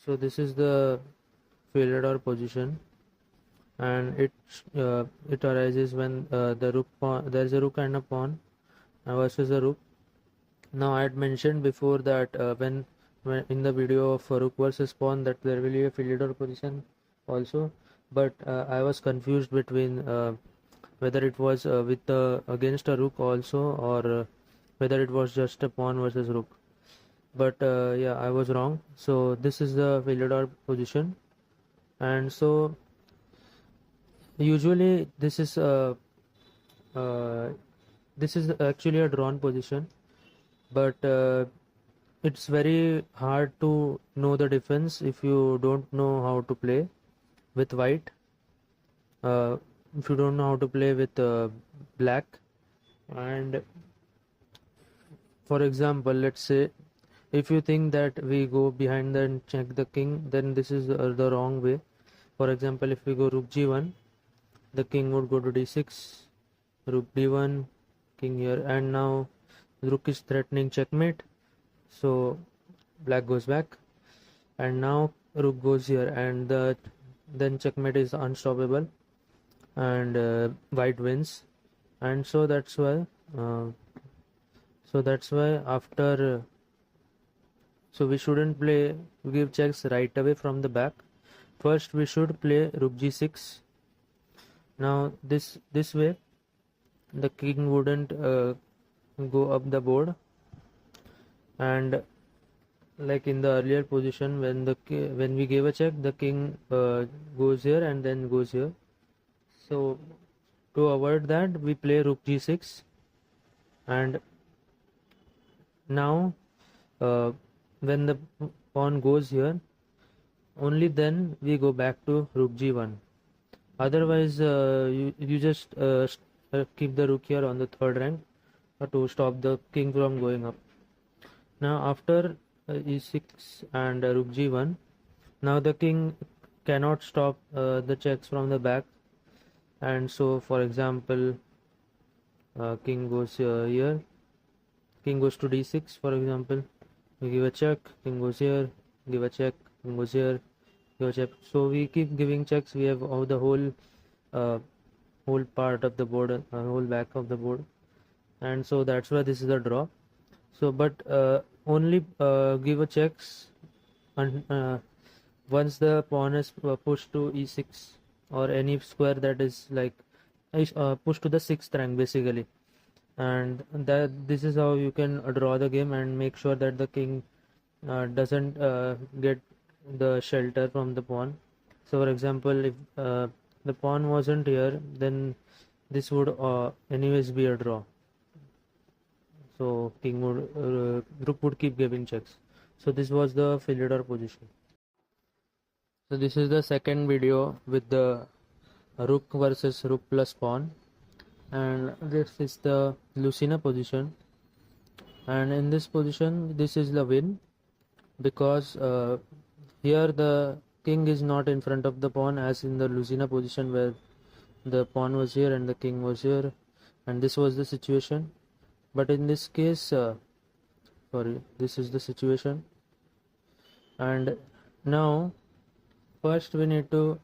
So this is the Philidor position, and it arises when the rook pawn, there is a rook and a pawn versus a rook. Now I had mentioned before that when in the video of rook versus pawn that there will be a Philidor position also, but I was confused between whether it was with against a rook also, or whether it was just a pawn versus rook. But yeah, I was wrong. So this is the Philidor position, and so usually uh, this is actually a drawn position, but it's very hard to know the difference if you don't know how to play with white. uh, if you don't know how to play with black. And for example, let's say if you think that we go behind and check the king, then this is the wrong way. For example, if we go rook g1, the king would go to d6, rook d1, king here, and now rook is threatening checkmate, so black goes back, and now rook goes here, and then checkmate is unstoppable, and white wins. And uh, so that's why after so we shouldn't play give checks right away from the back. First we should play rook g6. Now this way the king wouldn't go up the board, and like in the earlier position when we gave a check, the king goes here and then goes here. So to avoid that, we play rook g6, and now uh, when the pawn goes here, only then we go back to rook g1. Otherwise you just keep the rook here on the third rank to stop the king from going up. Now after e6 and rook g1, now the king cannot stop the checks from the back. And so for example, king goes here, king goes to d6, for example, we give a check, king goes here, give a check, king goes here, give a check. So we keep giving checks. We have all the uh, whole part of the board, whole back of the board, and so that's why this is a draw. So but only give a checks and once the pawn is pushed to e6, or any square that is like pushed to the sixth rank basically. And that this is how you can draw the game and make sure that the king doesn't get the shelter from the pawn. So for example, if the pawn wasn't here, then this would anyways be a draw. So king would rook would keep giving checks. So this was the Philidor position. So this is the second video with the rook versus rook plus pawn, and this is the Lucena position. And in this position, this is the win, because here the king is not in front of the pawn as in the Lucena position where the pawn was here and the king was here, and this was the situation. But in this case, sorry, this is the situation. And now first we need to,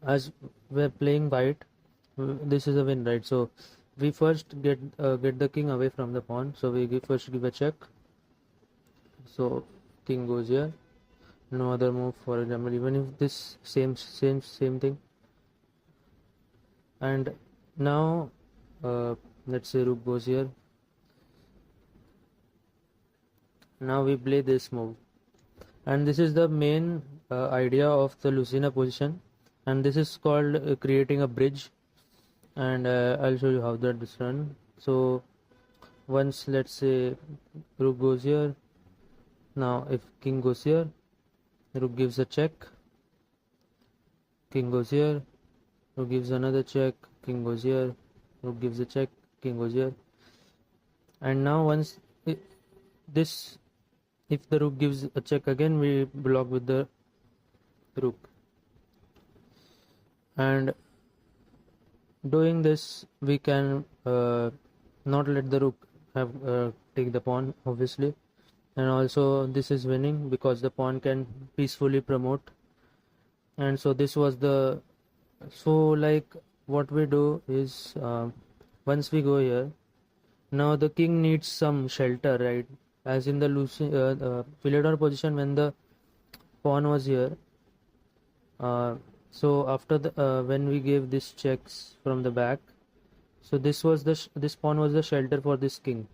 as we're playing white, this is a win, right? So we first get the king away from the pawn. So we first give a check. So king goes here, no other move, for example, even if this same thing. And now let's say rook goes here. Now we play this move, and this is the main idea of the Lucena position, and this is called creating a bridge. And I'll show you how that is done. So once, let's say, rook goes here, now if king goes here, rook gives a check, king goes here, rook gives another check, king goes here, rook gives a check, king goes here. And now once this, if the rook gives a check again, we block with the rook. And doing this, we can not let the rook have take the pawn, obviously, and also this is winning because the pawn can peacefully promote. And so this was the, so like what we do is, once we go here, now the king needs some shelter, right? As in the Philidor position, when the pawn was here, so after the when we gave this checks from the back, so this was the this pawn was the shelter for this king,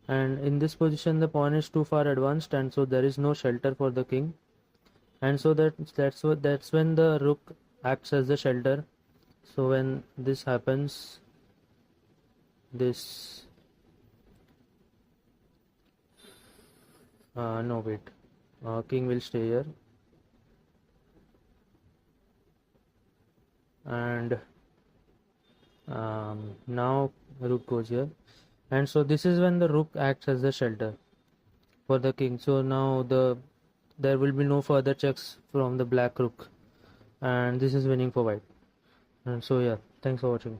and in this position the pawn is too far advanced, and so there is no shelter for the king, and so that's when the rook acts as the shelter. So when this happens, this no wait, king will stay here, and now rook goes here, and so this is when the rook acts as the shelter for the king. So now there will be no further checks from the black rook, and this is winning for white. And so yeah, thanks for watching.